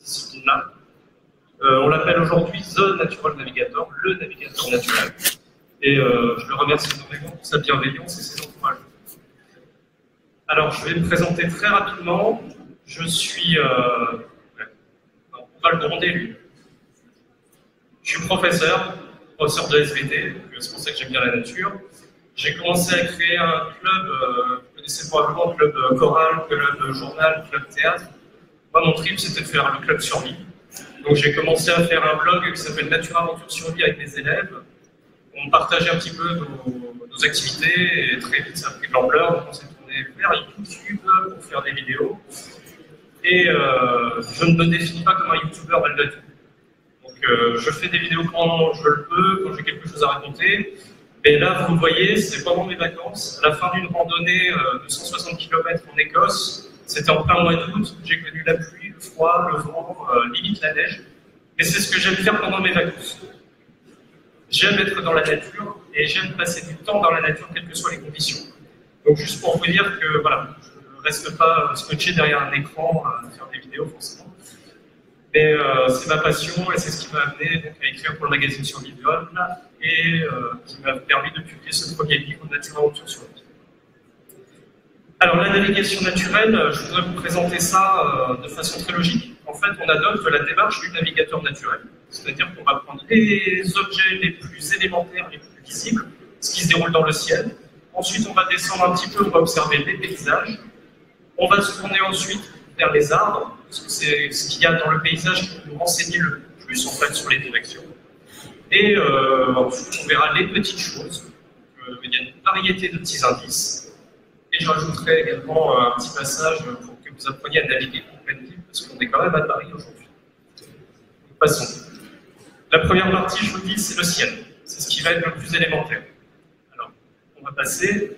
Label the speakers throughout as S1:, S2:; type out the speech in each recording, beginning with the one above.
S1: discipline-là. On l'appelle aujourd'hui The Natural Navigator, le navigateur naturel. Et je le remercie énormément pour sa bienveillance et ses encouragements. Alors, je vais me présenter très rapidement. Je suis... on va le gronder, lui. Je suis professeur de SVT, c'est pour ça que j'aime bien la nature. J'ai commencé à créer un club, vous connaissez probablement club choral, club journal, club théâtre. Moi, mon trip, c'était de faire le club survie. Donc, j'ai commencé à faire un blog qui s'appelle Nature Aventure Survie avec des élèves. On partageait un petit peu nos activités et très vite, ça a pris de l'ampleur. Donc, on s'est tourné vers YouTube pour faire des vidéos. Et je ne me définis pas comme un youtubeur malgré tout. Donc, je fais des vidéos quand je le peux, quand j'ai quelque chose à raconter. Et là, vous le voyez, c'est pendant mes vacances, à la fin d'une randonnée de 160 km en Écosse. C'était en plein mois d'août, j'ai connu la pluie, le froid, le vent, limite la neige. Et c'est ce que j'aime faire pendant mes vacances. J'aime être dans la nature et j'aime passer du temps dans la nature, quelles que soient les conditions. Donc juste pour vous dire que voilà, je ne reste pas scotché derrière un écran à faire des vidéos forcément. Mais c'est ma passion et c'est ce qui m'a amené donc, à écrire pour le magazine Survival et qui m'a permis de publier ce premier livre, Nature Aventure Survie. Alors la navigation naturelle, je voudrais vous présenter ça de façon très logique. En fait, on adopte la démarche du navigateur naturel. C'est-à-dire qu'on va prendre les objets les plus élémentaires, les plus visibles, ce qui se déroule dans le ciel. Ensuite, on va descendre un petit peu, on va observer les paysages. On va se tourner ensuite vers les arbres, parce que c'est ce qu'il y a dans le paysage qui peut nous renseigner le plus en fait, sur les directions. Et ensuite, on verra les petites choses. Il y a une variété de petits indices. Et je rajouterai également un petit passage pour que vous appreniez à naviguer en pleine ville, parce qu'on est quand même à Paris aujourd'hui. Passons. La première partie, je vous dis, c'est le ciel. C'est ce qui va être le plus élémentaire. Alors, on va passer.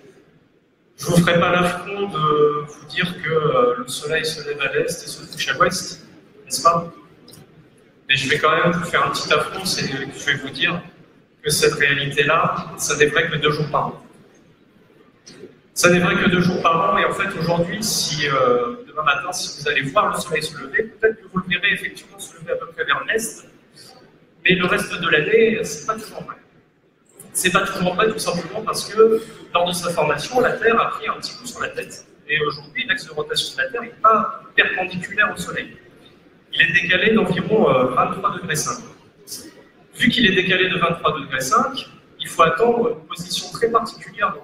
S1: Je ne vous ferai pas l'affront de vous dire que le soleil se lève à l'est et se couche à l'ouest, n'est-ce pas? Mais je vais quand même vous faire un petit affront, c'est que je vais vous dire que cette réalité-là, ça n'est vrai que 2 jours par an. Ça n'est vrai que 2 jours par an, et en fait, aujourd'hui, si demain matin, si vous allez voir le soleil se lever, peut-être que vous le verrez effectivement se lever à peu près vers l'est, mais le reste de l'année, c'est pas toujours vrai. C'est pas toujours vrai tout simplement parce que lors de sa formation, la Terre a pris un petit coup sur la tête. Et aujourd'hui, l'axe de rotation de la Terre n'est pas perpendiculaire au Soleil. Il est décalé d'environ 23,5 degrés. Vu qu'il est décalé de 23,5 degrés, il faut attendre une position très particulière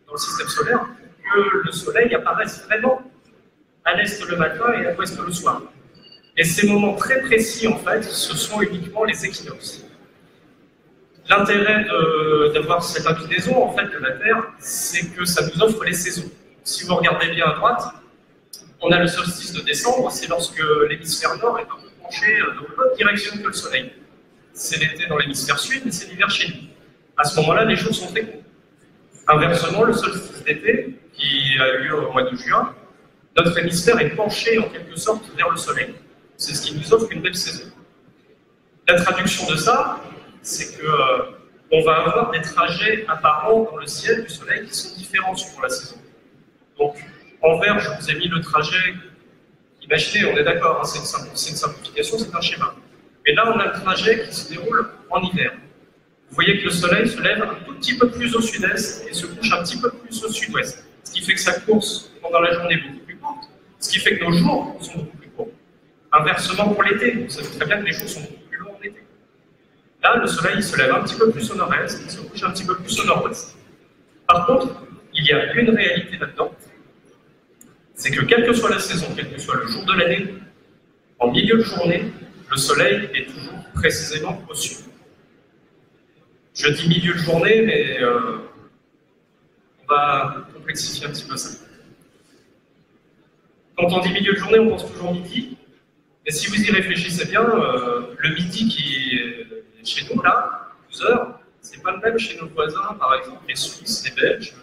S1: dans le système solaire que le Soleil apparaisse vraiment à l'est le matin et à l'ouest le soir. Et ces moments très précis, en fait, ce sont uniquement les équinoxes. L'intérêt d'avoir cette inclinaison en fait, de la Terre, c'est que ça nous offre les saisons. Si vous regardez bien à droite, on a le solstice de décembre, c'est lorsque l'hémisphère nord est un peu penché dans l'autre direction que le Soleil. C'est l'été dans l'hémisphère sud, mais c'est l'hiver chez nous. À ce moment-là, les jours sont très courts. Inversement, le solstice d'été, qui a eu lieu au mois de juin, notre hémisphère est penché en quelque sorte vers le Soleil. C'est ce qui nous offre une belle saison. La traduction de ça, c'est qu'on va avoir des trajets apparents dans le ciel du Soleil qui sont différents suivant la saison. Donc, en vert, je vous ai mis le trajet. Imaginez, on est d'accord, hein, c'est une simplification, c'est un schéma. Mais là, on a le trajet qui se déroule en hiver. Vous voyez que le Soleil se lève un tout petit peu plus au sud-est et se couche un petit peu plus au sud-ouest. Ce qui fait que sa course pendant la journée est beaucoup plus courte, ce qui fait que nos jours sont beaucoup plus courts. Inversement pour l'été, vous savez très bien que les jours sont beaucoup plus longs en été. Là, le Soleil se lève un petit peu plus au nord-est et se couche un petit peu plus au nord-ouest. Par contre, il y a une réalité là-dedans, c'est que quelle que soit la saison, quel que soit le jour de l'année, en milieu de journée, le Soleil est toujours précisément au sud. Je dis milieu de journée, mais on va complexifier un petit peu ça. Quand on dit milieu de journée, on pense toujours midi. Et si vous y réfléchissez bien, le midi qui est chez nous, là, 12 heures, c'est pas le même chez nos voisins, par exemple les Suisses, les Belges.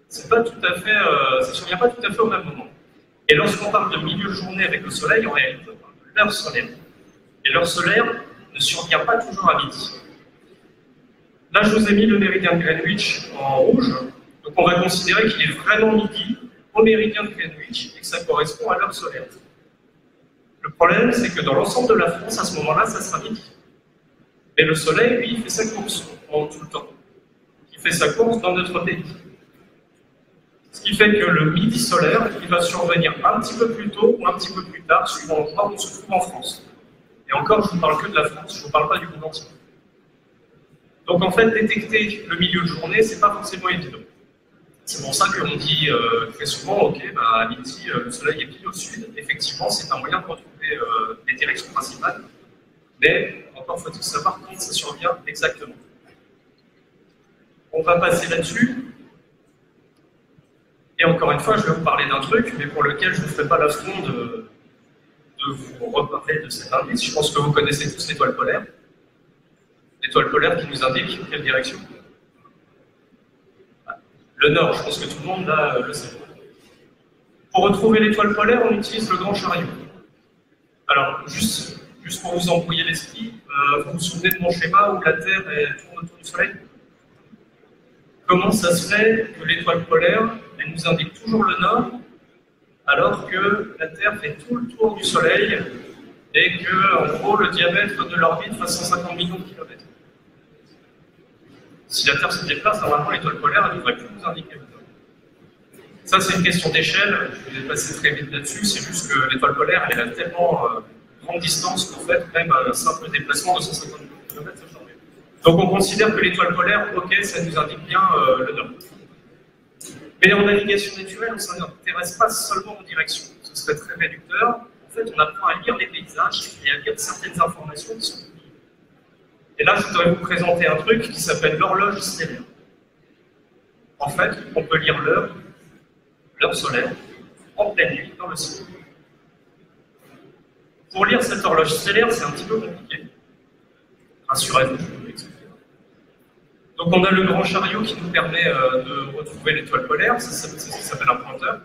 S1: C'est pas tout à fait, ça ne survient pas tout à fait au même moment. Et lorsqu'on parle de milieu de journée avec le soleil, en réalité, on parle de l'heure solaire. Et l'heure solaire ne survient pas toujours à midi. Là, je vous ai mis le méridien de Greenwich en rouge. Donc on va considérer qu'il est vraiment midi au méridien de Greenwich et que ça correspond à l'heure solaire. Le problème, c'est que dans l'ensemble de la France, à ce moment-là, ça sera midi. Mais le soleil, lui, il fait sa course pendant tout le temps. Il fait sa course dans notre pays. Ce qui fait que le midi solaire, il va survenir un petit peu plus tôt ou un petit peu plus tard, suivant l'endroit où on se trouve en France. Et encore, je ne vous parle que de la France, je ne vous parle pas du monde entier. Donc en fait, détecter le milieu de journée, c'est pas forcément évident. C'est pour ça qu'on dit très souvent, ok, à midi, le soleil est pile au sud. Effectivement, c'est un moyen de retrouver les directions principales. Mais encore faut-il savoir quand ça survient exactement. On va passer là-dessus. Et encore une fois, je vais vous parler d'un truc, mais pour lequel je ne ferai pas l'affront de vous reparler de cet indice. Je pense que vous connaissez tous l'étoile polaire. L'étoile polaire qui nous indique quelle direction? Le nord, je pense que tout le monde là le sait. Pour retrouver l'étoile polaire, on utilise le grand chariot. Alors, juste pour vous embrouiller l'esprit, vous vous souvenez de mon schéma où la Terre tourne autour du Soleil? Comment ça se fait que l'étoile polaire, elle nous indique toujours le nord, alors que la Terre fait tout le tour du Soleil et que, en gros, le diamètre de l'orbite fait 150 millions de kilomètres? Si la Terre se déplace, normalement, l'étoile polaire, elle ne devrait plus nous indiquer le nord. Ça, c'est une question d'échelle, je vais passer très vite là-dessus, c'est juste que l'étoile polaire, elle a tellement grande distance qu'en fait, même un simple déplacement de 150 millions de kilomètres, ça change. Donc on considère que l'étoile polaire, ok, ça nous indique bien le nord. Mais en navigation naturelle, on ne s'intéresse pas seulement aux directions. Ce serait très réducteur. En fait, on apprend à lire les paysages et à lire certaines informations qui sont publiées. Et là, je voudrais vous présenter un truc qui s'appelle l'horloge stellaire. En fait, on peut lire l'heure solaire, en pleine nuit, dans le ciel. Pour lire cette horloge stellaire, c'est un petit peu compliqué. Rassurez-vous, je vais vous l'expliquer. Donc on a le grand chariot qui nous permet de retrouver l'étoile polaire, ça s'appelle un pointeur.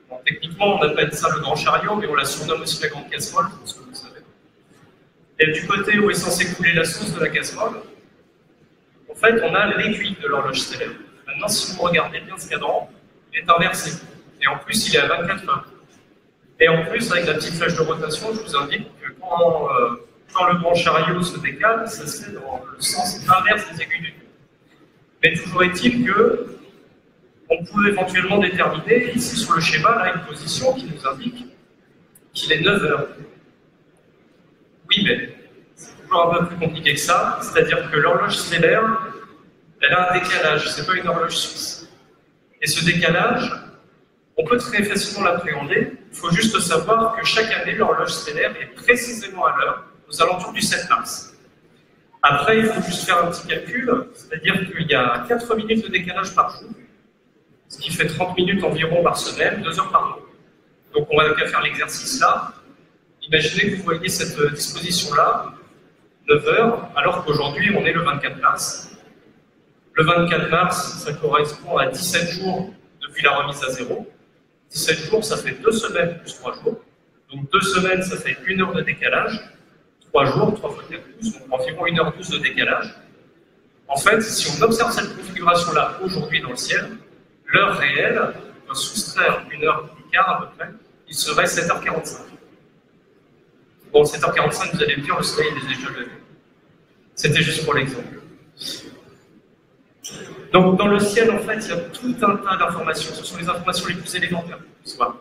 S1: Bon, techniquement, on appelle ça le grand chariot, mais on la surnomme aussi la grande casserole, je pense que vous le savez. Et du côté où est censé couler la sauce de la casserole, en fait, on a l'aiguille de l'horloge stellaire. Maintenant, si vous regardez bien ce cadran, il est inversé. Et en plus, il est à 24 heures. Et en plus, avec la petite flèche de rotation, je vous indique que quand le grand chariot se décale, ça se fait dans le sens inverse des aiguilles du dieu. Mais toujours est-il que on peut éventuellement déterminer, ici sur le schéma, là, une position qui nous indique qu'il est 9 heures. Oui, mais c'est toujours un peu plus compliqué que ça, c'est-à-dire que l'horloge stellaire, elle a un décalage, c'est pas une horloge suisse. Et ce décalage, on peut très facilement l'appréhender, il faut juste savoir que chaque année, l'horloge stellaire est précisément à l'heure, aux alentours du 7 mars. Après, il faut juste faire un petit calcul, c'est-à-dire qu'il y a 4 minutes de décalage par jour, ce qui fait 30 minutes environ par semaine, 2 heures par mois. Donc on va qu'à faire l'exercice là. Imaginez que vous voyez cette disposition-là, 9 heures, alors qu'aujourd'hui on est le 24 mars. Le 24 mars, ça correspond à 17 jours depuis la remise à zéro. 17 jours, ça fait 2 semaines plus 3 jours. Donc 2 semaines, ça fait 1 heure de décalage. 3 jours, 3 fois 4, 12, donc environ 1h12 de décalage. En fait, si on observe cette configuration-là aujourd'hui dans le ciel, l'heure réelle, on va soustraire 1h15 à peu près, il serait 7h45. Bon, 7h45, vous allez me dire, le soleil est déjà levé. C'était juste pour l'exemple. Donc, dans le ciel, en fait, il y a tout un tas d'informations. Ce sont les informations les plus élémentaires pour vous voir.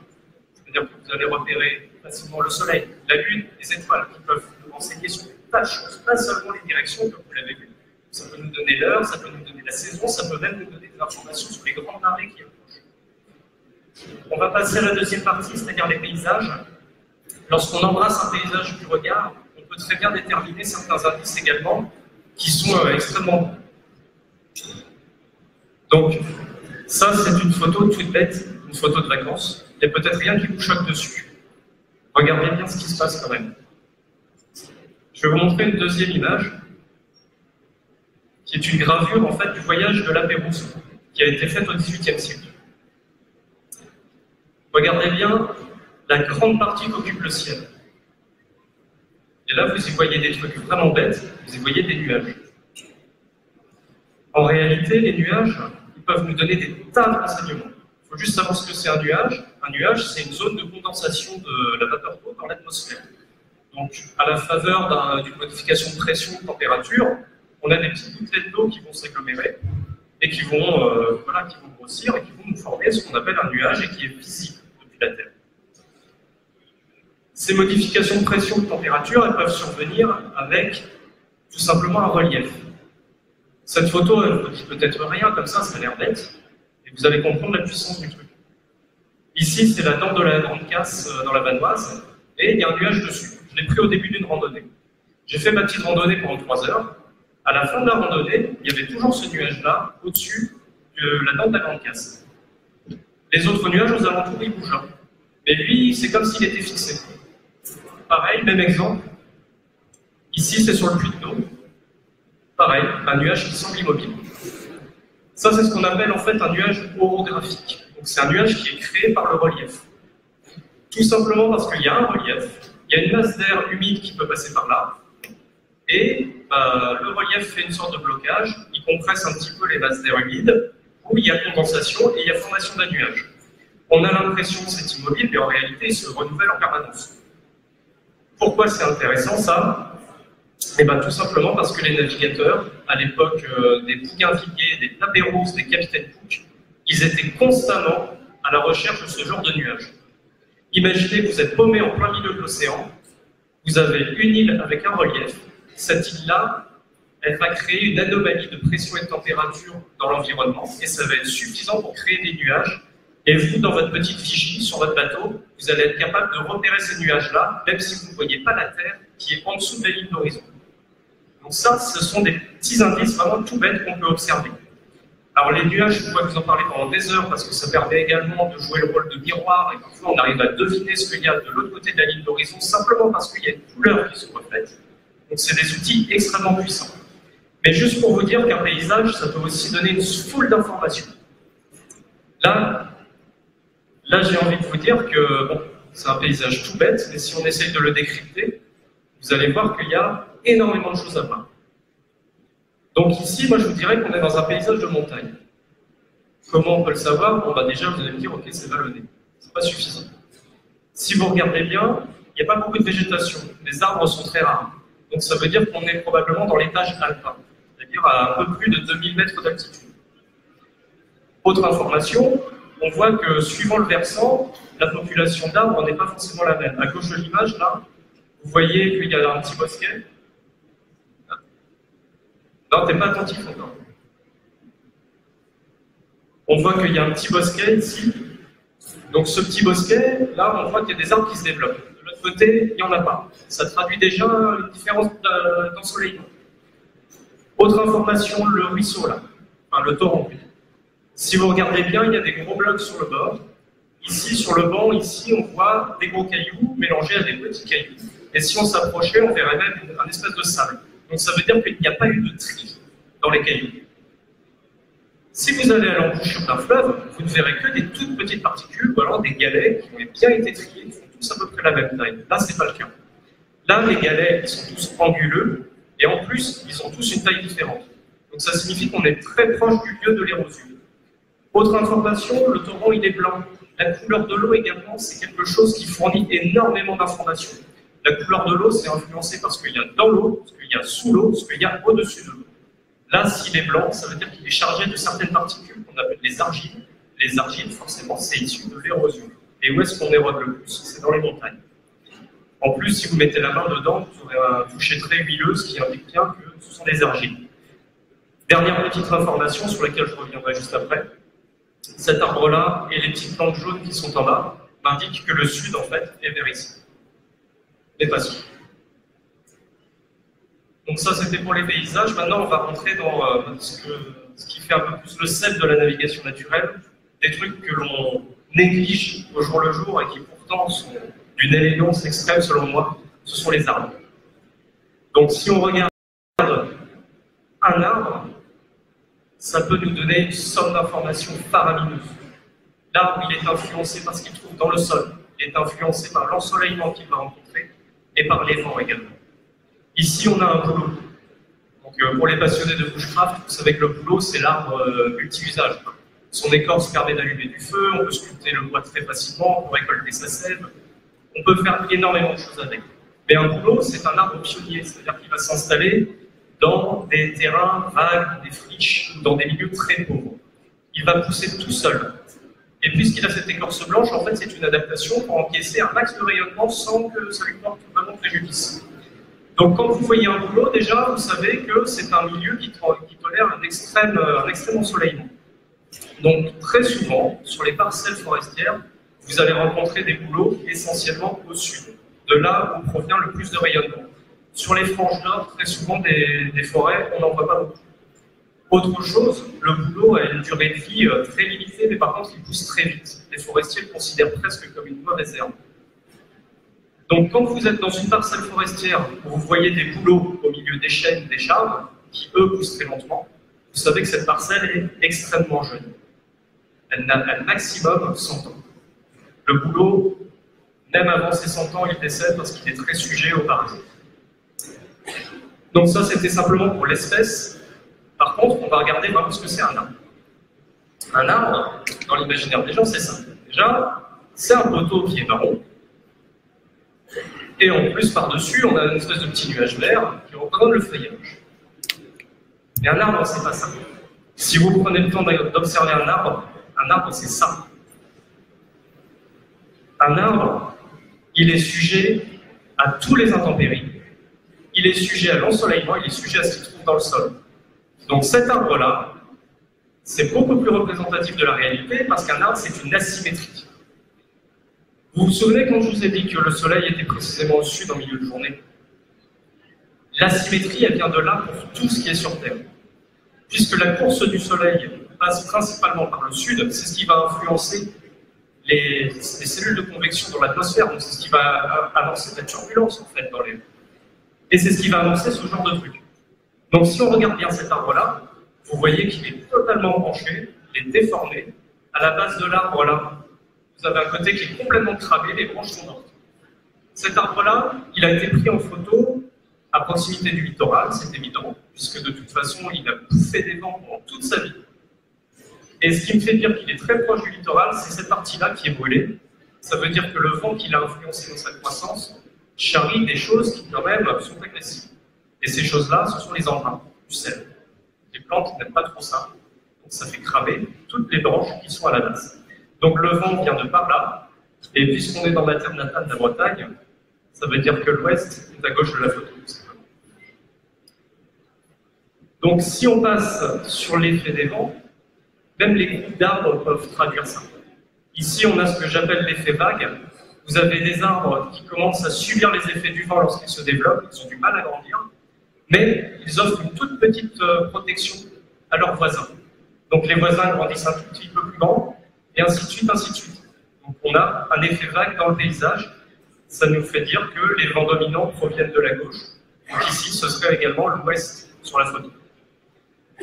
S1: C'est-à-dire que vous allez repérer facilement le soleil, la lune, les étoiles qui peuvent nous renseigner sur des tas de choses, pas seulement les directions, comme vous l'avez vu. Ça peut nous donner l'heure, ça peut nous donner la saison, ça peut même nous donner des informations sur les grandes marées qui approchent. On va passer à la deuxième partie, c'est-à-dire les paysages. Lorsqu'on embrasse un paysage du regard, on peut très bien déterminer certains indices également qui sont extrêmement bons. Donc, ça, c'est une photo toute bête, une photo de vacances. Il n'y a peut-être rien qui vous choque dessus. Regardez bien ce qui se passe quand même. Je vais vous montrer une deuxième image, qui est une gravure en fait du voyage de la Pérouse, qui a été faite au XVIIIe siècle. Regardez bien la grande partie qu'occupe le ciel. Et là, vous y voyez des trucs vraiment bêtes, vous y voyez des nuages. En réalité, les nuages, ils peuvent nous donner des tas de renseignements. Il faut juste savoir ce que c'est un nuage. Un nuage, c'est une zone de condensation de la vapeur d'eau dans l'atmosphère. Donc, à la faveur d'une modification de pression, de température, on a des petites gouttelettes d'eau qui vont s'agglomérer et qui vont grossir et qui vont nous former ce qu'on appelle un nuage et qui est visible depuis la Terre. Ces modifications de pression, de température, elles peuvent survenir avec tout simplement un relief. Cette photo, elle ne dit peut-être rien, comme ça a l'air bête, et vous allez comprendre la puissance du truc. Ici, c'est la dent de la Grande Casse dans la Vanoise, et il y a un nuage dessus. Je l'ai pris au début d'une randonnée. J'ai fait ma petite randonnée pendant 3 heures. À la fin de la randonnée, il y avait toujours ce nuage-là au-dessus de la dent de la Grande Casse. Les autres nuages aux alentours, ils bougent. Mais lui, c'est comme s'il était fixé. Pareil, même exemple. Ici, c'est sur le puits de d'eau. Pareil, un nuage qui semble immobile. Ça, c'est ce qu'on appelle en fait un nuage orographique. Donc, c'est un nuage qui est créé par le relief. Tout simplement parce qu'il y a un relief, il y a une masse d'air humide qui peut passer par là, et le relief fait une sorte de blocage, il compresse un petit peu les masses d'air humides, où il y a condensation et il y a formation d'un nuage. On a l'impression que c'est immobile, mais en réalité, il se renouvelle en permanence. Pourquoi c'est intéressant ça? Eh bien, tout simplement parce que les navigateurs, à l'époque des Bougainvilliers, des Labéros, des capitaines Cook, ils étaient constamment à la recherche de ce genre de nuages. Imaginez que vous êtes paumé en plein milieu de l'océan, vous avez une île avec un relief. Cette île-là, elle va créer une anomalie de pression et de température dans l'environnement, et ça va être suffisant pour créer des nuages. Et vous, dans votre petite vigie, sur votre bateau, vous allez être capable de repérer ces nuages-là, même si vous ne voyez pas la Terre qui est en dessous de la ligne d'horizon. Donc ça, ce sont des petits indices vraiment tout bêtes qu'on peut observer. Alors les nuages, je pourrais vous en parler pendant des heures, parce que ça permet également de jouer le rôle de miroir, et parfois on arrive à deviner ce qu'il y a de l'autre côté de la ligne d'horizon, simplement parce qu'il y a une couleur qui se reflète. Donc c'est des outils extrêmement puissants. Mais juste pour vous dire qu'un paysage, ça peut aussi donner une foule d'informations. Là j'ai envie de vous dire que bon, c'est un paysage tout bête, mais si on essaye de le décrypter, vous allez voir qu'il y a énormément de choses à voir. Donc ici, moi je vous dirais qu'on est dans un paysage de montagne. Comment on peut le savoir? Bon, bah déjà, vous allez me dire, ok, c'est vallonné. C'est pas suffisant. Si vous regardez bien, il n'y a pas beaucoup de végétation. Les arbres sont très rares. Donc ça veut dire qu'on est probablement dans l'étage alpin, c'est-à-dire à un peu plus de 2000 mètres d'altitude. Autre information, on voit que suivant le versant, la population d'arbres n'est pas forcément la même. À gauche de l'image, là, vous voyez qu'il y a un petit bosquet. Non, t'es pas attentif encore. On voit qu'il y a un petit bosquet ici. Donc ce petit bosquet, là, on voit qu'il y a des arbres qui se développent. De l'autre côté, il n'y en a pas. Ça traduit déjà une différence d'ensoleillement. Autre information, le ruisseau, là. Enfin, le torrent, plutôt. Si vous regardez bien, il y a des gros blocs sur le bord. Ici, sur le banc, ici, on voit des gros cailloux mélangés à des petits cailloux. Et si on s'approchait, on verrait même un espèce de sable. Donc ça veut dire qu'il n'y a pas eu de tri dans les cailloux. Si vous allez à l'embouchure d'un fleuve, vous ne verrez que des toutes petites particules ou alors des galets qui ont bien été triés, qui font tous à peu près la même taille. Là, ce n'est pas le cas. Là, les galets, ils sont tous anguleux et en plus, ils ont tous une taille différente. Donc ça signifie qu'on est très proche du lieu de l'érosion. Autre information, le torrent, il est blanc. La couleur de l'eau également, c'est quelque chose qui fournit énormément d'informations. La couleur de l'eau, c'est influencé par ce qu'il y a dans l'eau, ce qu'il y a sous l'eau, ce qu'il y a au-dessus de l'eau. Là, s'il est blanc, ça veut dire qu'il est chargé de certaines particules qu'on appelle les argiles. Les argiles, forcément, c'est issu de l'érosion. Et où est-ce qu'on érode le plus? C'est dans les montagnes. En plus, si vous mettez la main dedans, vous aurez un toucher très huileux, ce qui indique bien que ce sont des argiles. Dernière petite information sur laquelle je reviendrai juste après. Cet arbre-là et les petites plantes jaunes qui sont en bas m'indiquent que le sud, en fait, est vers ici. Mais pas sûr. Donc ça, c'était pour les paysages. Maintenant, on va rentrer dans ce qui fait un peu plus le sel de la navigation naturelle, des trucs que l'on néglige au jour le jour et qui pourtant sont d'une élégance extrême selon moi, ce sont les arbres. Donc si on regarde un arbre, ça peut nous donner une somme d'informations faramineuses. L'arbre, il est influencé par ce qu'il trouve dans le sol, il est influencé par l'ensoleillement qu'il va rencontrer et par les vents également. Ici, on a un bouleau. Donc, pour les passionnés de bushcraft, vous savez que le bouleau, c'est l'arbre multi-usage. Son écorce permet d'allumer du feu, on peut sculpter le bois très facilement, on peut récolter sa sève, on peut faire énormément de choses avec. Mais un bouleau, c'est un arbre pionnier, c'est-à-dire qu'il va s'installer dans des terrains vagues, des friches, dans des milieux très pauvres. Il va pousser tout seul. Et puisqu'il a cette écorce blanche, en fait, c'est une adaptation pour encaisser un max de rayonnement sans que ça lui porte vraiment préjudice. Donc quand vous voyez un bouleau, déjà, vous savez que c'est un milieu qui tolère un extrême ensoleillement. Donc très souvent, sur les parcelles forestières, vous allez rencontrer des bouleaux essentiellement au sud, de là où provient le plus de rayonnement. Sur les franges nord, très souvent des forêts, on n'en voit pas beaucoup. Autre chose, le bouleau a une durée de vie très limitée, mais par contre il pousse très vite. Les forestiers le considèrent presque comme une mauvaise herbe. Donc quand vous êtes dans une parcelle forestière où vous voyez des bouleaux au milieu des chênes, des charbres, qui eux poussent très lentement, vous savez que cette parcelle est extrêmement jeune. Elle n'a maximum 100 ans. Le bouleau, même avant ses 100 ans, il décède parce qu'il est très sujet aux parasites. Donc ça, c'était simplement pour l'espèce. Par contre, on va regarder vraiment ce que c'est un arbre. Un arbre, dans l'imaginaire des gens, c'est ça. Déjà, c'est un poteau qui est marron. Et en plus, par-dessus, on a une espèce de petit nuage vert qui représente le feuillage. Mais un arbre, c'est pas ça. Si vous prenez le temps d'observer un arbre, c'est ça. Un arbre, il est sujet à tous les intempéries. Il est sujet à l'ensoleillement, il est sujet à ce qu'il trouve dans le sol. Donc cet arbre-là, c'est beaucoup plus représentatif de la réalité parce qu'un arbre, c'est une asymétrie. Vous vous souvenez quand je vous ai dit que le soleil était précisément au sud en milieu de journée? L'asymétrie, elle vient de là pour tout ce qui est sur Terre. Puisque la course du soleil passe principalement par le sud, c'est ce qui va influencer les cellules de convection dans l'atmosphère, donc c'est ce qui va avancer la turbulence en fait dans les... Et c'est ce qui va avancer ce genre de truc. Donc si on regarde bien cet arbre-là, vous voyez qu'il est totalement penché, il est déformé. À la base de l'arbre, là, vous avez un côté qui est complètement cramé, les branches sont mortes. Cet arbre-là, il a été pris en photo à proximité du littoral, c'est évident, puisque de toute façon, il a bouffé des vents pendant toute sa vie. Et ce qui me fait dire qu'il est très proche du littoral, c'est cette partie-là qui est brûlée. Ça veut dire que le vent qui l'a influencé dans sa croissance charrie des choses qui, quand même, sont agressives. Et ces choses-là, ce sont les embruns du sel. Les plantes n'aiment pas trop ça, donc ça fait cramer toutes les branches qui sont à la base. Donc le vent vient de par là, et puisqu'on est dans ma terre natale de la Bretagne, ça veut dire que l'ouest est à gauche de la photo. Donc si on passe sur l'effet des vents, même les groupes d'arbres peuvent traduire ça. Ici, on a ce que j'appelle l'effet vague. Vous avez des arbres qui commencent à subir les effets du vent lorsqu'ils se développent, ils ont du mal à grandir, mais ils offrent une toute petite protection à leurs voisins. Donc les voisins grandissent un tout petit peu plus grand, et ainsi de suite, ainsi de suite. Donc on a un effet vague dans le paysage. Ça nous fait dire que les vents dominants proviennent de la gauche. Donc ici, ce serait également l'ouest sur la photo.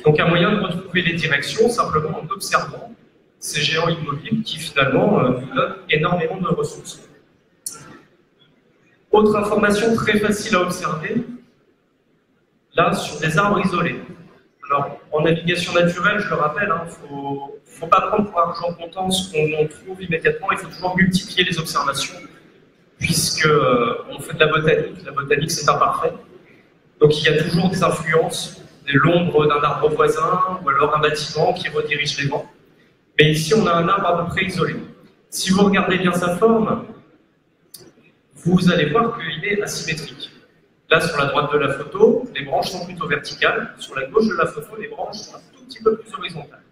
S1: Donc un moyen de retrouver les directions simplement en observant ces géants immobiles qui finalement nous donnent énormément de ressources. Autre information très facile à observer, là sur des arbres isolés. Alors en navigation naturelle, je le rappelle, il ne faut pas prendre pour argent comptant ce qu'on trouve immédiatement, il faut toujours multiplier les observations puisque on fait de la botanique c'est imparfait. Donc il y a toujours des influences, de l'ombre d'un arbre voisin ou alors un bâtiment qui redirige les vents. Mais ici, on a un arbre à peu près isolé. Si vous regardez bien sa forme, vous allez voir qu'il est asymétrique. Là, sur la droite de la photo, les branches sont plutôt verticales. Sur la gauche de la photo, les branches sont un tout petit peu plus horizontales.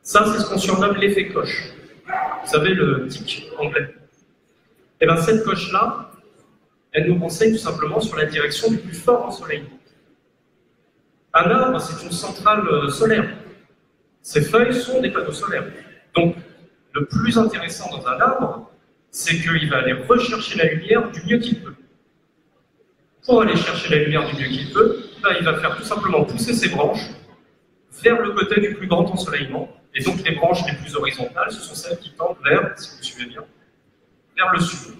S1: Ça, c'est ce qu'on surnomme l'effet coche. Vous savez, le tic anglais. Et bien, cette coche-là, elle nous renseigne tout simplement sur la direction du plus fort ensoleillement. Un arbre, c'est une centrale solaire. Ses feuilles sont des panneaux solaires. Donc, le plus intéressant dans un arbre, c'est qu'il va aller rechercher la lumière du mieux qu'il peut. Pour aller chercher la lumière du mieux qu'il peut, il va faire tout simplement pousser ses branches vers le côté du plus grand ensoleillement. Et donc, les branches les plus horizontales, ce sont celles qui tendent vers, si vous suivez bien, vers le sud.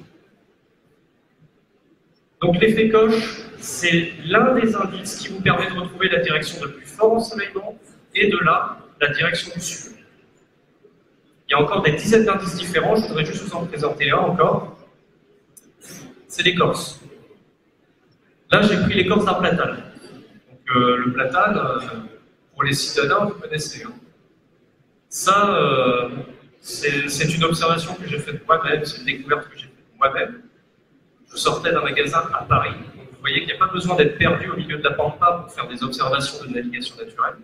S1: Donc l'effet coche, c'est l'un des indices qui vous permet de retrouver la direction de plus fort ensoleillement et de là, la direction du sud. Il y a encore des dizaines d'indices différents, je voudrais juste vous en présenter un encore. C'est l'écorce. Là, j'ai pris l'écorce d'un platane. Donc, le platane, pour les citadins, vous connaissez. Hein. Ça, c'est une observation que j'ai faite moi-même, c'est une découverte que j'ai faite moi-même. Je sortais d'un magasin à Paris. Donc, vous voyez qu'il n'y a pas besoin d'être perdu au milieu de la pampa pour faire des observations de navigation naturelle.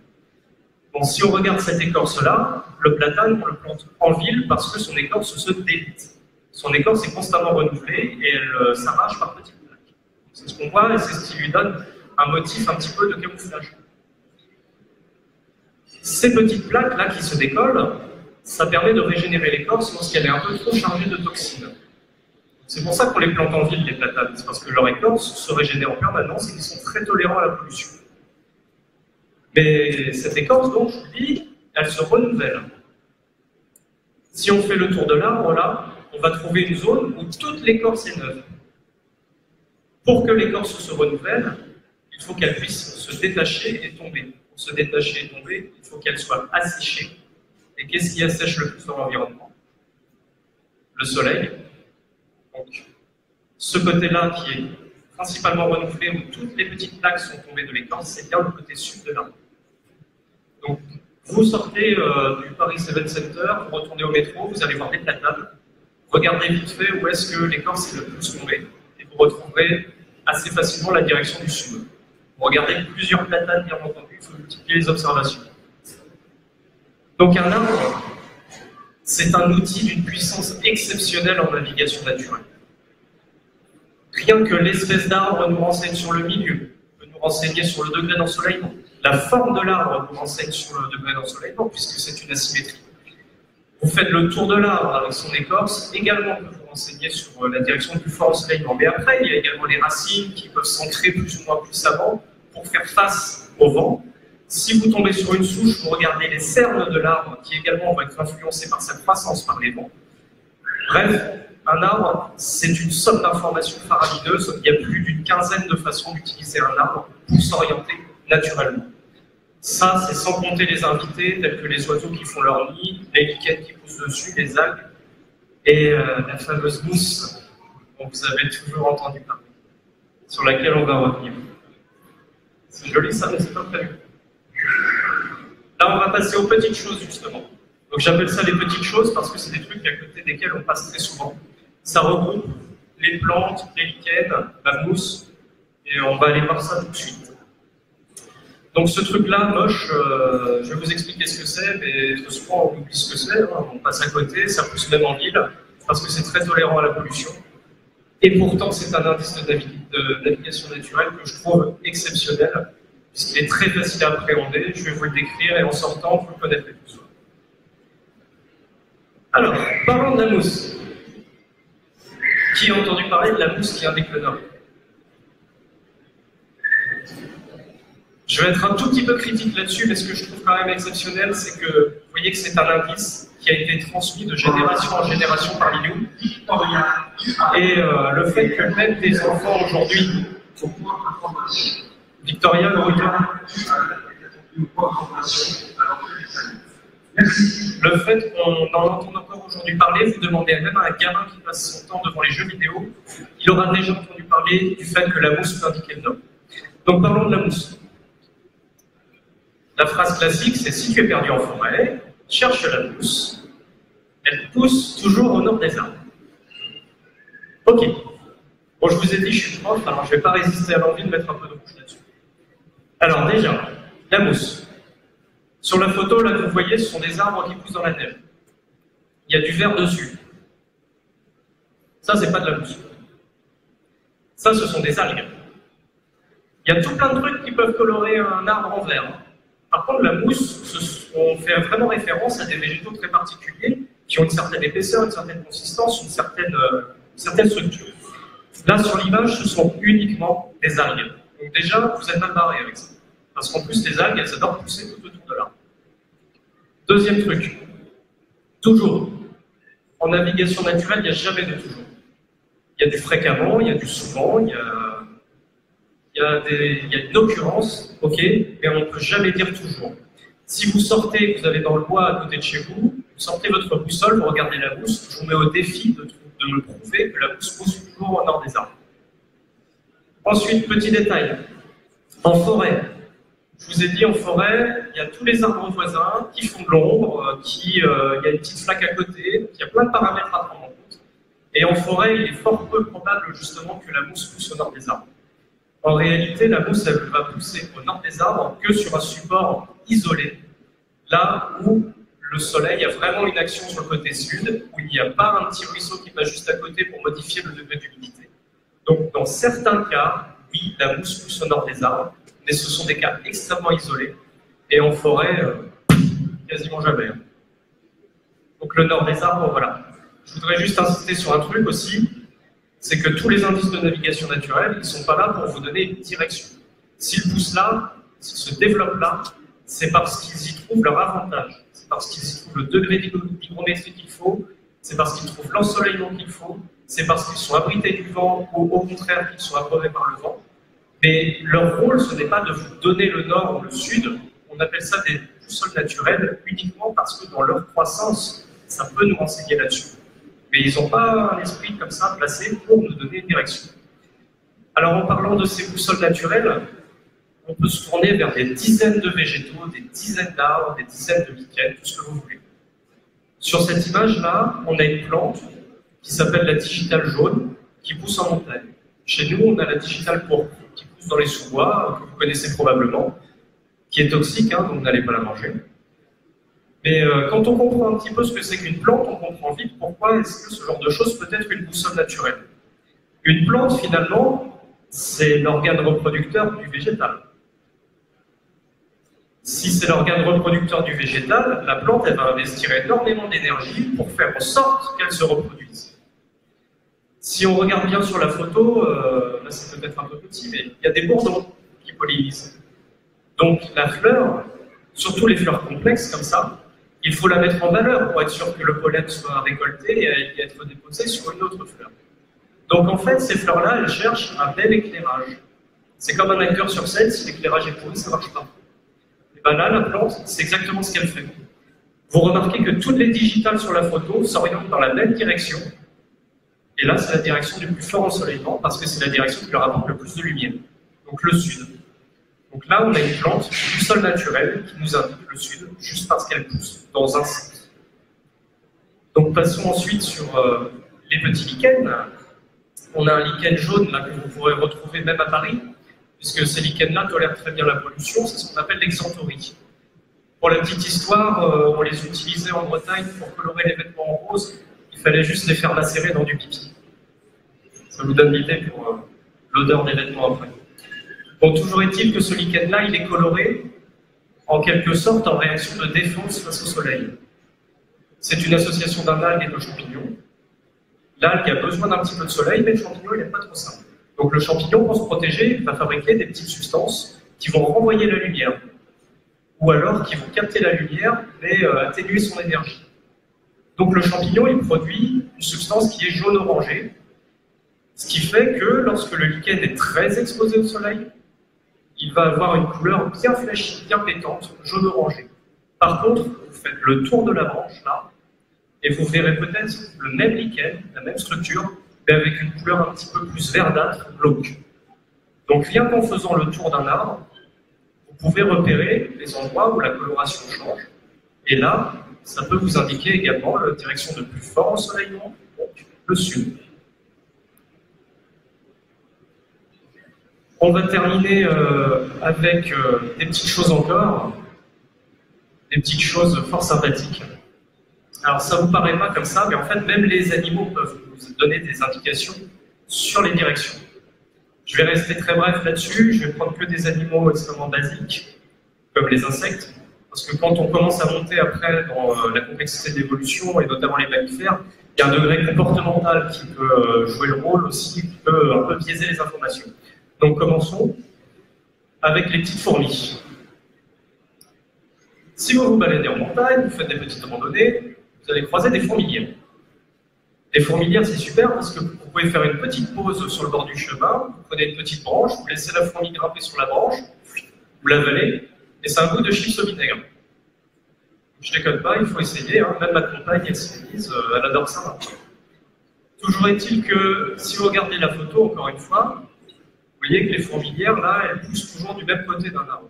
S1: Bon, si on regarde cette écorce-là, le platane, on le plante en ville parce que son écorce se délite. Son écorce est constamment renouvelée et elle s'arrache par petites plaques. C'est ce qu'on voit et c'est ce qui lui donne un motif un petit peu de camouflage. Ces petites plaques-là qui se décollent, ça permet de régénérer l'écorce lorsqu'elle est un peu trop chargée de toxines. C'est pour ça qu'on les plante en ville, les platanes. C'est parce que leur écorce se régénère en permanence et qu'ils sont très tolérants à la pollution. Mais cette écorce, donc, je vous dis, elle se renouvelle. Si on fait le tour de l'arbre, là, on va trouver une zone où toute l'écorce est neuve. Pour que l'écorce se renouvelle, il faut qu'elle puisse se détacher et tomber. Pour se détacher et tomber, il faut qu'elle soit asséchée. Et qu'est-ce qui assèche le plus dans l'environnement? Le soleil. Donc, ce côté-là qui est principalement renouvelé, où toutes les petites plaques sont tombées de l'écorce, c'est bien le côté sud de l'arbre. Donc, vous sortez du Paris Event Center, vous retournez au métro, vous allez voir des platanes, regardez vite fait où est-ce que l'écorce est le plus tombée, et vous retrouverez assez facilement la direction du sud. Vous regardez plusieurs platanes, bien entendu, il faut multiplier les observations. Donc un arbre, c'est un outil d'une puissance exceptionnelle en navigation naturelle. Rien que l'espèce d'arbre nous renseigne sur le milieu, peut nous renseigner sur le degré d'ensoleillement. La forme de l'arbre nous renseigne sur le degré d'ensoleillement, puisque c'est une asymétrie. Vous faites le tour de l'arbre avec son écorce, également peut vous renseigner sur la direction du fort ensoleillement. Mais après, il y a également les racines qui peuvent s'ancrer plus ou moins puissamment pour faire face au vent. Si vous tombez sur une souche, vous regardez les cernes de l'arbre qui également vont être influencés par sa croissance par les vents. Bref, un arbre, c'est une somme d'informations faramineuses. Il y a plus d'une quinzaine de façons d'utiliser un arbre pour s'orienter naturellement. Ça, c'est sans compter les invités, tels que les oiseaux qui font leur nid, les lichens qui poussent dessus, les algues, et la fameuse mousse dont vous avez toujours entendu parler, sur laquelle on va revenir. C'est joli ça, mais c'est pas prévu. Là, on va passer aux petites choses, justement. Donc j'appelle ça les petites choses parce que c'est des trucs à côté desquels on passe très souvent. Ça regroupe les plantes, les lichens, la mousse, et on va aller voir ça tout de suite. Donc ce truc-là, moche, je vais vous expliquer ce que c'est, mais trop souvent on oublie ce que c'est, hein, on passe à côté, ça pousse même en ville, parce que c'est très tolérant à la pollution. Et pourtant, c'est un indice de navigation naturelle que je trouve exceptionnel, puisqu'il est très facile à appréhender, je vais vous le décrire, et en sortant, vous le connaîtrez tous. Alors, parlons de la mousse. Qui a entendu parler de la mousse qui indique le nord? Je vais être un tout petit peu critique là-dessus, mais ce que je trouve quand même exceptionnel, c'est que vous voyez que c'est un indice qui a été transmis de génération en génération par les loups. Et le fait que même des enfants aujourd'hui, Victoria, le fait qu'on en entende encore aujourd'hui parler, vous demandez même à un gamin qui passe son temps devant les jeux vidéo, il aura déjà entendu parler du fait que la mousse peut indiquer le nord. Donc parlons de la mousse. La phrase classique, c'est « si tu es perdu en forêt, cherche la mousse, elle pousse toujours au nord des arbres ». Ok. Bon, je vous ai dit, je suis prof, alors je ne vais pas résister à l'envie de mettre un peu de rouge là-dessus. Alors déjà, la mousse. Sur la photo, là, que vous voyez, ce sont des arbres qui poussent dans la neige. Il y a du vert dessus. Ça, c'est pas de la mousse. Ça, ce sont des algues. Il y a tout plein de trucs qui peuvent colorer un arbre en vert. Par contre, la mousse, on fait vraiment référence à des végétaux très particuliers qui ont une certaine épaisseur, une certaine consistance, une certaine structure. Là, sur l'image, ce sont uniquement des algues. Donc déjà, vous êtes mal barré avec ça. Parce qu'en plus, les algues, elles adorent pousser tout autour de l'arbre. Deuxième truc. Toujours. En navigation naturelle, il n'y a jamais de toujours. Il y a du fréquemment, il y a du souvent, il y a une occurrence, ok, mais on ne peut jamais dire toujours. Si vous sortez, vous allez dans le bois à côté de chez vous, Vous sortez votre boussole, vous regardez la mousse, je vous mets au défi de me prouver que la mousse pousse toujours au nord des arbres. Ensuite, petit détail, en forêt, je vous ai dit en forêt, il y a tous les arbres voisins qui font de l'ombre, il y a une petite flaque à côté, il y a plein de paramètres à prendre en compte. Et en forêt, il est fort peu probable justement que la mousse pousse au nord des arbres. En réalité, la mousse, elle va pousser au nord des arbres que sur un support isolé, là où le soleil a vraiment une action sur le côté sud, où il n'y a pas un petit ruisseau qui passe juste à côté pour modifier le degré d'humidité. Donc, dans certains cas, oui, la mousse pousse au nord des arbres, mais ce sont des cas extrêmement isolés. Et en forêt, quasiment jamais. Donc, le nord des arbres, voilà. Je voudrais juste insister sur un truc aussi, c'est que tous les indices de navigation naturelle, ils ne sont pas là pour vous donner une direction. S'ils poussent là, s'ils se développent là, c'est parce qu'ils y trouvent leur avantage. C'est parce qu'ils y trouvent le degré d'hygrométrie qu'il faut, c'est parce qu'ils trouvent l'ensoleillement qu'il faut, c'est parce qu'ils sont abrités du vent ou au contraire qu'ils sont abreuvés par le vent. Mais leur rôle, ce n'est pas de vous donner le nord ou le sud, on appelle ça des boussoles naturelles uniquement parce que dans leur croissance, ça peut nous renseigner là-dessus. Mais ils n'ont pas un esprit comme ça placé pour nous donner une direction. Alors en parlant de ces boussoles naturelles, on peut se tourner vers des dizaines de végétaux, des dizaines d'arbres, des dizaines de lichens, tout ce que vous voulez. Sur cette image-là, on a une plante qui s'appelle la digitale jaune, qui pousse en montagne. Chez nous, on a la digitale pourpre, qui pousse dans les sous-bois, que vous connaissez probablement, qui est toxique, hein, donc vous n'allez pas la manger. Mais quand on comprend un petit peu ce que c'est qu'une plante, on comprend vite pourquoi est-ce que ce genre de choses peut être une boussole naturelle. Une plante, finalement, c'est l'organe reproducteur du végétal. Si c'est l'organe reproducteur du végétal, la plante, elle va investir énormément d'énergie pour faire en sorte qu'elle se reproduise. Si on regarde bien sur la photo, là c'est peut-être un peu petit, mais il y a des bourdons qui pollinisent. Donc la fleur, surtout les fleurs complexes comme ça, il faut la mettre en valeur pour être sûr que le pollen soit récolté et être déposé sur une autre fleur. Donc en fait, ces fleurs-là, elles cherchent un bel éclairage. C'est comme un acteur sur scène, si l'éclairage est pourri, ça ne marche pas. Et bien là, la plante, c'est exactement ce qu'elle fait. Vous remarquez que toutes les digitales sur la photo s'orientent dans la même direction. Et là, c'est la direction du plus fort ensoleillement, parce que c'est la direction qui leur apporte le plus de lumière. Donc le sud. Donc là, on a une plante du sol naturel qui nous indique le sud, juste parce qu'elle pousse dans un site. Donc passons ensuite sur les petits lichens. On a un lichen jaune là, que vous pourrez retrouver même à Paris, puisque ces lichens-là tolèrent très bien la pollution, c'est ce qu'on appelle l'exanthorie. Pour la petite histoire, on les utilisait en Bretagne pour colorer les vêtements en rose, il fallait juste les faire macérer dans du pipi. Ça vous donne l'idée pour l'odeur des vêtements après. Bon, toujours est-il que ce lichen-là, il est coloré en quelque sorte en réaction de défense face au soleil. C'est une association d'un algue et de champignon. L'algue a besoin d'un petit peu de soleil, mais le champignon, il n'est pas trop simple. Donc le champignon, pour se protéger, va fabriquer des petites substances qui vont renvoyer la lumière, ou alors qui vont capter la lumière, mais atténuer son énergie. Donc le champignon, il produit une substance qui est jaune-orangé, ce qui fait que lorsque le lichen est très exposé au soleil, il va avoir une couleur bien flashy, bien pétante, jaune-orangé. Par contre, vous faites le tour de la branche, là, et vous verrez peut-être le même lichen, la même structure, mais avec une couleur un petit peu plus verdâtre, glauque. Donc rien qu'en faisant le tour d'un arbre, vous pouvez repérer les endroits où la coloration change. Et là, ça peut vous indiquer également la direction de plus fort ensoleillement, donc le sud. On va terminer avec des petites choses encore, des petites choses fort sympathiques. Alors ça vous paraît pas comme ça, mais en fait même les animaux peuvent vous donner des indications sur les directions. Je vais rester très bref là-dessus, je vais prendre que des animaux extrêmement basiques, comme les insectes, parce que quand on commence à monter après dans la complexité d'évolution, et notamment les mammifères, il y a un degré comportemental qui peut jouer le rôle aussi, qui peut un peu biaiser les informations. Donc commençons avec les petites fourmis. Si vous vous baladez en montagne, vous faites des petites randonnées, vous allez croiser des fourmilières. Les fourmilières, c'est super parce que vous pouvez faire une petite pause sur le bord du chemin, vous prenez une petite branche, vous laissez la fourmi grimper sur la branche, vous l'avalez, et c'est un goût de chips au vinaigre. Je déconne pas, il faut essayer, hein. Même ma compagne, elle s'est mise, elle adore ça maintenant. Toujours est-il que, si vous regardez la photo, encore une fois, vous voyez que les fourmilières, là, elles poussent toujours du même côté d'un arbre.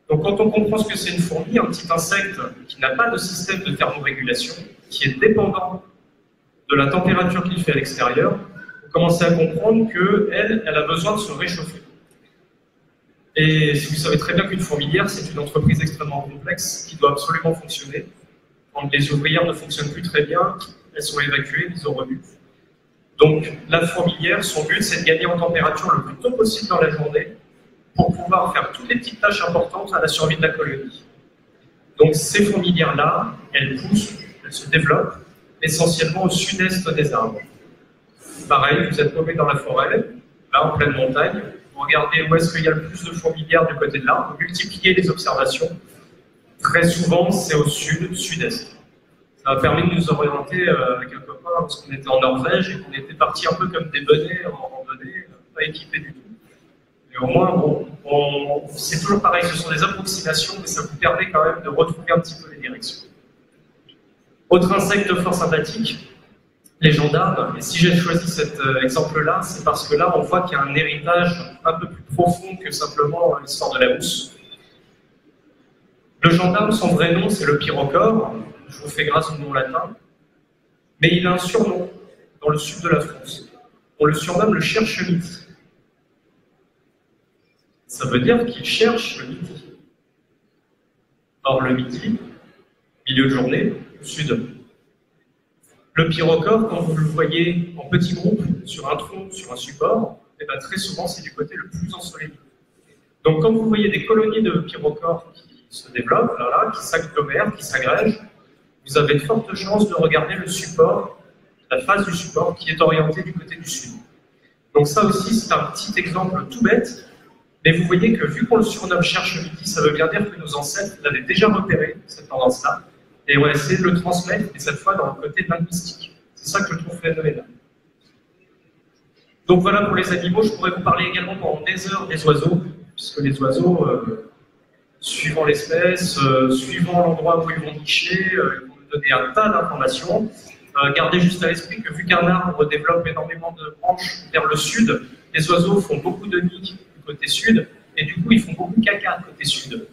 S1: Donc quand on comprend ce que c'est une fourmi, un petit insecte qui n'a pas de système de thermorégulation, qui est dépendant de la température qu'il fait à l'extérieur, vous commencez à comprendre qu'elle, elle a besoin de se réchauffer. Et vous savez très bien qu'une fourmilière, c'est une entreprise extrêmement complexe qui doit absolument fonctionner. Quand les ouvrières ne fonctionnent plus très bien, elles sont évacuées, mises au rebut. Donc la fourmilière, son but, c'est de gagner en température le plus tôt possible dans la journée pour pouvoir faire toutes les petites tâches importantes à la survie de la colonie. Donc ces fourmilières-là, elles poussent, elles se développent essentiellement au sud-est des arbres. Pareil, vous êtes paumé dans la forêt, là en pleine montagne, vous regardez où est-ce qu'il y a le plus de fourmilières du côté de l'arbre, vous multipliez les observations. Très souvent, c'est au sud-est. Ça a permis de nous orienter avec un copain parce qu'on était en Norvège et qu'on était partis un peu comme des benets en randonnée, pas équipés du tout. Mais au moins, bon, c'est toujours pareil, ce sont des approximations, mais ça vous permet quand même de retrouver un petit peu les directions. Autre insecte fort sympathique, les gendarmes. Et si j'ai choisi cet exemple-là, c'est parce que là, on voit qu'il y a un héritage un peu plus profond que simplement l'histoire de la mousse. Le gendarme, son vrai nom, c'est le pyrocore. Je vous fais grâce au nom latin. Mais il a un surnom dans le sud de la France. On le surnomme le cherche-midi. Ça veut dire qu'il cherche le midi. Or, le midi, milieu de journée, au sud. Le pyrocore, quand vous le voyez en petits groupes, sur un tronc, sur un support, et bien très souvent, c'est du côté le plus ensoleillé. Donc, quand vous voyez des colonies de pyrocore qui se développent, là, qui s'agglomèrent, qui s'agrègent, vous avez de fortes chances de regarder le support, la face du support qui est orientée du côté du sud. Donc ça aussi, c'est un petit exemple tout bête, mais vous voyez que vu qu'on le surnomme cherche-midi, ça veut bien dire que nos ancêtres l'avaient déjà repéré, cette tendance-là, et on a essayé de le transmettre, et cette fois dans le côté linguistique. C'est ça que je trouve phénoménal. Donc voilà pour les animaux, je pourrais vous parler également pendant des heures des oiseaux, puisque les oiseaux, suivant l'espèce, suivant l'endroit où ils vont nicher, ils vont nous donner un tas d'informations. Gardez juste à l'esprit que vu qu'un arbre développe énormément de branches vers le sud, les oiseaux font beaucoup de nids du côté sud, et du coup ils font beaucoup de caca côté sud.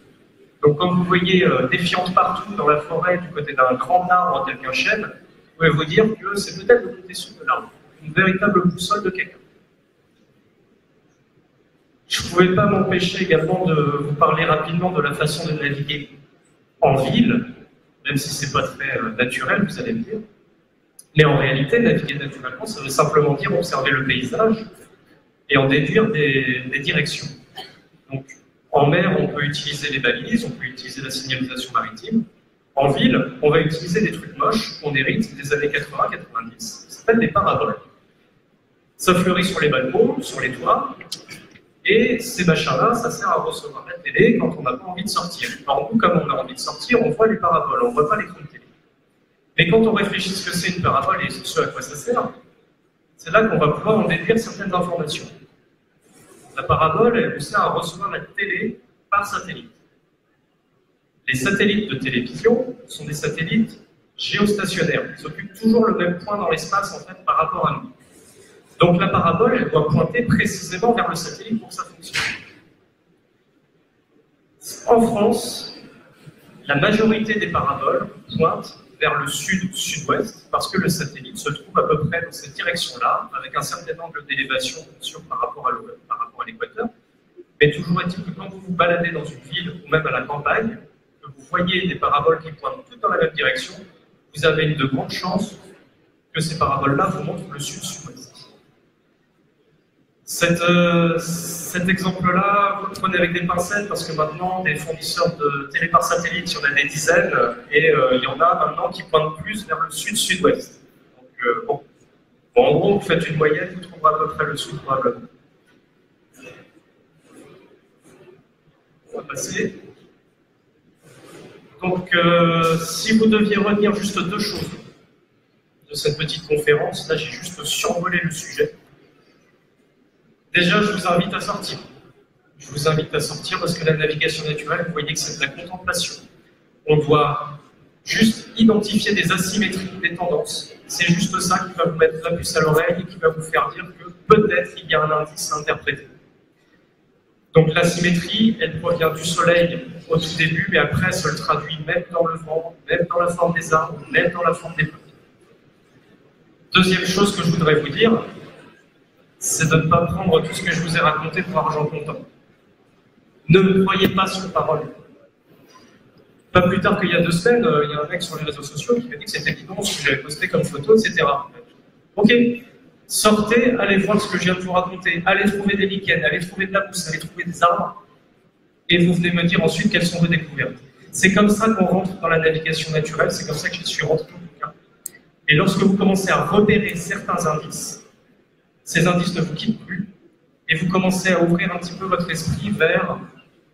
S1: Donc quand vous voyez des fientes partout dans la forêt du côté d'un grand arbre tel qu'un chêne, vous pouvez vous dire que c'est peut-être le côté sud de l'arbre, une véritable boussole de caca. Je ne pouvais pas m'empêcher également de vous parler rapidement de la façon de naviguer en ville, même si ce n'est pas très naturel, vous allez me dire. Mais en réalité, naviguer naturellement, ça veut simplement dire observer le paysage et en déduire des directions. Donc, en mer, on peut utiliser les balises, on peut utiliser la signalisation maritime. En ville, on va utiliser des trucs moches qu'on hérite des années 80-90. Ça s'appelle des paraboles. Ça fleurit sur les balcons, sur les toits, et ces machins-là, ça sert à recevoir la télé quand on n'a pas envie de sortir. Alors nous, comme on a envie de sortir, on voit les paraboles, on ne voit pas l'écran de télé. Mais quand on réfléchit ce que c'est une parabole et ce à quoi ça sert, c'est là qu'on va pouvoir en déduire certaines informations. La parabole, elle vous sert à recevoir la télé par satellite. Les satellites de télévision sont des satellites géostationnaires. Ils occupent toujours le même point dans l'espace, en fait, par rapport à nous. Donc la parabole, elle doit pointer précisément vers le satellite pour que ça fonctionne. En France, la majorité des paraboles pointent vers le sud-sud-ouest, parce que le satellite se trouve à peu près dans cette direction-là, avec un certain angle d'élévation, bien sûr, par rapport à l'équateur. Mais toujours est-il que quand vous vous baladez dans une ville, ou même à la campagne, que vous voyez des paraboles qui pointent toutes dans la même direction, vous avez une de grandes chances que ces paraboles-là vous montrent le sud-sud-ouest. Cet exemple-là, vous le prenez avec des pincettes parce que maintenant, des fournisseurs de télé par satellite, il y en a des dizaines et il y en a maintenant qui pointent plus vers le sud-sud-ouest. Donc, bon, en gros, vous faites une moyenne, vous trouverez à peu près le sud probablement. On va passer. Donc, si vous deviez retenir juste deux choses de cette petite conférence, là j'ai juste survolé le sujet. Déjà, je vous invite à sortir. Je vous invite à sortir parce que la navigation naturelle, vous voyez que c'est de la contemplation. On doit Juste identifier des asymétries, des tendances. C'est juste ça qui va vous mettre la puce à l'oreille et qui va vous faire dire que peut-être il y a un indice à interpréter. Donc l'asymétrie, elle provient du soleil au tout début, mais après elle se traduit même dans le vent, même dans la forme des arbres, même dans la forme des plantes. Deuxième chose que je voudrais vous dire, c'est de ne pas prendre tout ce que je vous ai raconté pour argent comptant. Ne me croyez pas sur parole. Pas plus tard qu'il y a 2 semaines, il y a un mec sur les réseaux sociaux qui m'a dit que c'était bidon ce que j'avais posté comme photo, etc. Ok, sortez, allez voir ce que je viens de vous raconter, allez trouver des lichens, allez trouver de la mousse, allez trouver des arbres, et vous venez me dire ensuite quelles sont vos découvertes. C'est comme ça qu'on rentre dans la navigation naturelle, c'est comme ça que je suis rentré en tout cas. Et lorsque vous commencez à repérer certains indices, ces indices ne vous quittent plus, et vous commencez à ouvrir un petit peu votre esprit vers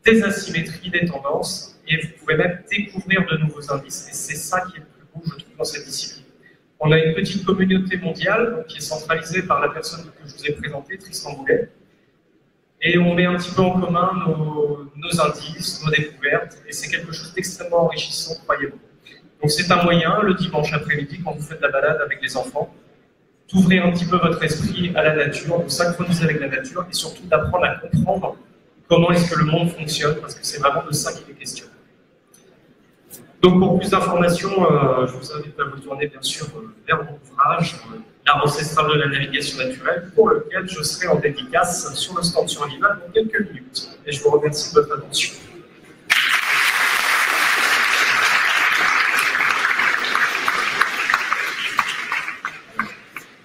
S1: des asymétries, des tendances, et vous pouvez même découvrir de nouveaux indices, et c'est ça qui est le plus beau, je trouve, dans cette discipline. On a une petite communauté mondiale donc, qui est centralisée par la personne que je vous ai présentée, Tristan Boulet, et on met un petit peu en commun nos indices, nos découvertes, et c'est quelque chose d'extrêmement enrichissant, croyez-moi. Donc c'est un moyen, le dimanche après-midi, quand vous faites la balade avec les enfants, d'ouvrir un petit peu votre esprit à la nature, de synchroniser avec la nature, et surtout d'apprendre à comprendre comment est-ce que le monde fonctionne, parce que c'est vraiment de ça qu'il est question. Donc pour plus d'informations, je vous invite à vous tourner bien sûr vers mon ouvrage, L'art ancestral de la navigation naturelle, pour lequel je serai en dédicace sur le stand survival dans quelques minutes. Et je vous remercie de votre attention.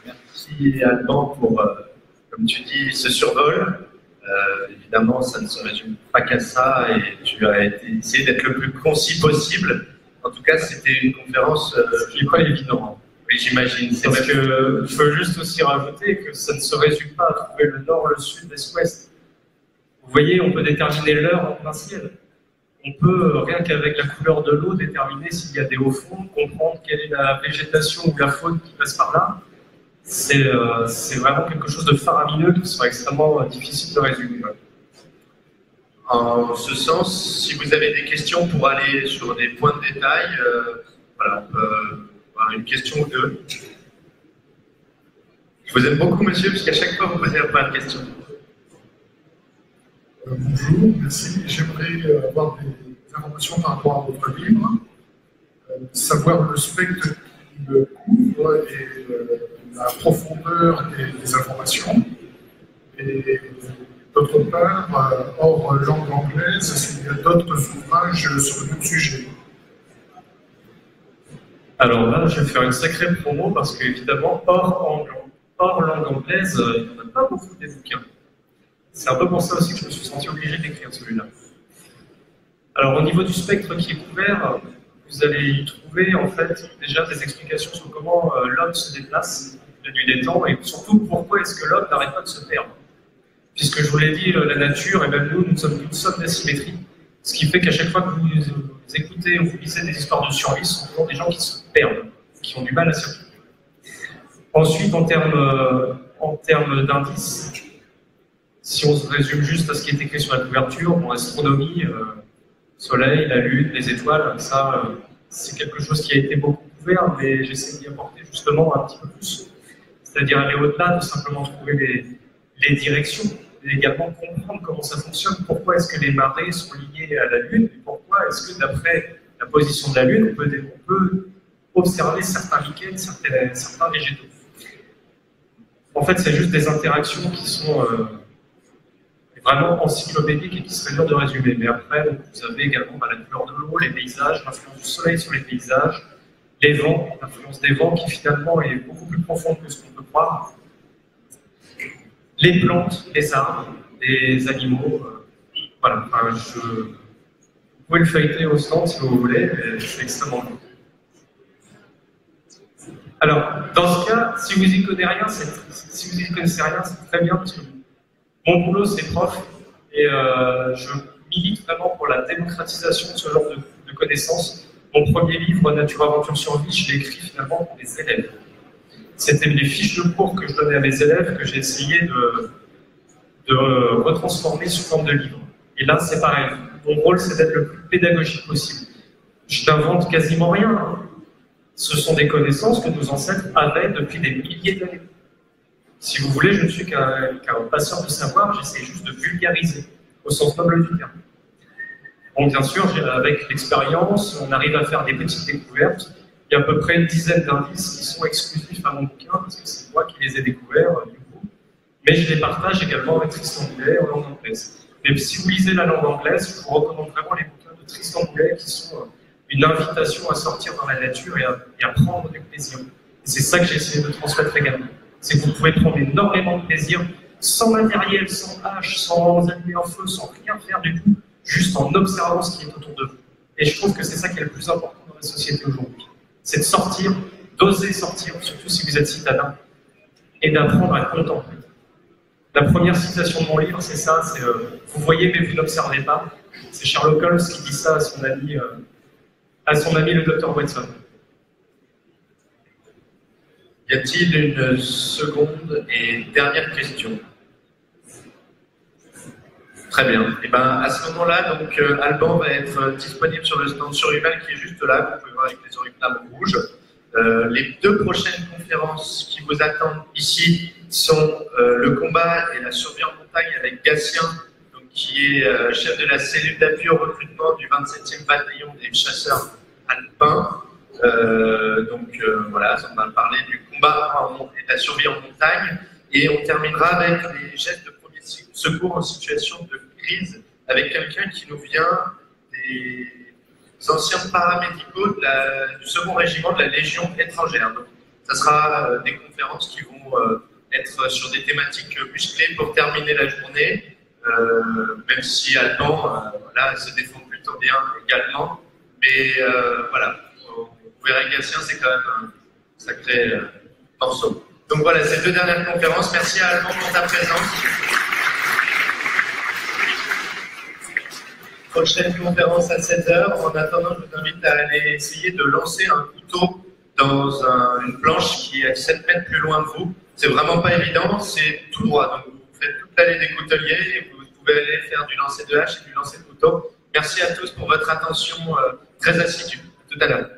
S2: Merci Alban pour, comme tu dis, ce survol. Évidemment, ça ne se résume pas qu'à ça et tu as essayé d'être le plus concis possible. En tout cas, c'était une conférence qui n'est pas évidente. Oui, j'imagine.
S1: Parce que je veux juste aussi rajouter que ça ne se résume pas à trouver le nord, le sud, l'est, ouest. Vous voyez, on peut déterminer l'heure en plein ciel. On peut, rien qu'avec la couleur de l'eau, déterminer s'il y a des hauts fonds, comprendre quelle est la végétation ou la faune qui passe par là. C'est vraiment quelque chose de faramineux qui sera extrêmement difficile de résumer.
S2: En ce sens, si vous avez des questions pour aller sur des points de détail, voilà, on peut avoir une question ou deux. Je vous aime beaucoup, monsieur, parce qu'à chaque fois, vous posez un point de question.
S3: Bonjour, merci. J'aimerais avoir des informations par rapport à votre livre, savoir le spectre qui le couvre et la profondeur des informations. Et d'autre part, hors langue anglaise, s'il y a d'autres ouvrages sur le même sujet.
S1: Alors là, je vais faire une sacrée promo parce qu'évidemment, hors langue anglaise, il n'y en a pas beaucoup des bouquins. C'est un peu pour ça aussi que je me suis senti obligé d'écrire celui-là. Alors au niveau du spectre qui est couvert, vous allez y trouver en fait déjà des explications sur comment l'homme se déplace la nuit des temps et surtout pourquoi est-ce que l'homme n'arrête pas de se perdre. Puisque je vous l'ai dit, la nature et même nous sommes une somme d'asymétrie. Ce qui fait qu'à chaque fois que vous écoutez ou vous lisez des histoires de survie, ce sont toujours des gens qui se perdent, qui ont du mal à circuler. Ensuite, en termes d'indices, si on se résume juste à ce qui est écrit sur la couverture, bon, astronomie, soleil, la lune, les étoiles, ça, c'est quelque chose qui a été beaucoup couvert, mais j'essaie d'y apporter justement un petit peu plus. C'est-à-dire aller au-delà, de simplement trouver les directions, et également comprendre comment ça fonctionne, pourquoi est-ce que les marées sont liées à la Lune, et pourquoi est-ce que d'après la position de la Lune, on peut observer certains lichens, certains végétaux. En fait, c'est juste des interactions qui sont vraiment encyclopédiques et qui seraient dures de résumer. Mais après, vous avez également la couleur de l'eau, les paysages, l'influence du soleil sur les paysages, les vents, l'influence des vents qui finalement est beaucoup plus profonde que ce qu'on peut croire. Les plantes, les arbres, les animaux, voilà. Enfin, vous pouvez le feuilleter au stand si vous voulez, c'est extrêmement bon. Alors, dans ce cas, si vous y connaissez rien, c'est très bien parce que mon boulot c'est prof et je milite vraiment pour la démocratisation de ce genre de connaissances. Mon premier livre, Nature, Aventure, Survie, je l'ai écrit finalement pour les élèves. C'était les fiches de cours que je donnais à mes élèves que j'ai essayé de retransformer sous forme de livre. Et là, c'est pareil. Mon rôle, c'est d'être le plus pédagogique possible. Je n'invente quasiment rien. Hein. Ce sont des connaissances que nos ancêtres avaient depuis des milliers d'années. Si vous voulez, je ne suis qu'un passeur de savoir, j'essaie juste de vulgariser, au sens noble du terme. Bon, bien sûr, avec l'expérience, on arrive à faire des petites découvertes. Il y a à peu près une dizaine d'indices qui sont exclusifs à mon bouquin, parce que c'est moi qui les ai découverts, du coup. Mais je les partage également avec Tristan Boulet en langue anglaise. Mais si vous lisez la langue anglaise, je vous recommande vraiment les bouquins de Tristan Boulet qui sont une invitation à sortir dans la nature et à prendre du plaisir. Et c'est ça que j'ai essayé de transmettre également. C'est que vous pouvez prendre énormément de plaisir sans matériel, sans hache, sans allumer un feu, sans rien faire du tout, juste en observant ce qui est autour de vous. Et je trouve que c'est ça qui est le plus important dans la société aujourd'hui. C'est de sortir, d'oser sortir, surtout si vous êtes citadin, et d'apprendre à contempler. La première citation de mon livre, c'est ça, c'est vous voyez mais vous n'observez pas. C'est Sherlock Holmes qui dit ça à son ami le docteur Watson.
S2: Y a-t-il une seconde et dernière question? Très bien. Et ben, à ce moment-là, donc Alban va être disponible sur le stand survival qui est juste là, vous pouvez voir avec les auriculaires rouges. Les deux prochaines conférences qui vous attendent ici sont le combat et la survie en montagne avec Gatien, donc, qui est chef de la cellule d'appui au recrutement du 27e bataillon des chasseurs alpins. Voilà, on va parler du combat et de la survie en montagne. Et on terminera avec les gestes de premier secours en situation de crise avec quelqu'un qui nous vient des anciens paramédicaux du 2e régiment de la Légion étrangère. Donc, ça sera des conférences qui vont être sur des thématiques musclées pour terminer la journée, même si Alban se défend plutôt bien également. Mais voilà, vous verrez Gatien, c'est quand même un sacré morceau. Donc voilà, ces deux dernières conférences. Merci à Alban pour ta présence. Prochaine conférence à 16h. En attendant, je vous invite à aller essayer de lancer un couteau dans une planche qui est 7 mètres plus loin de vous. C'est vraiment pas évident, c'est tout droit. Donc vous faites toute l'allée des couteliers et vous pouvez aller faire du lancer de hache et du lancer de couteau. Merci à tous pour votre attention très assidue. À tout à l'heure.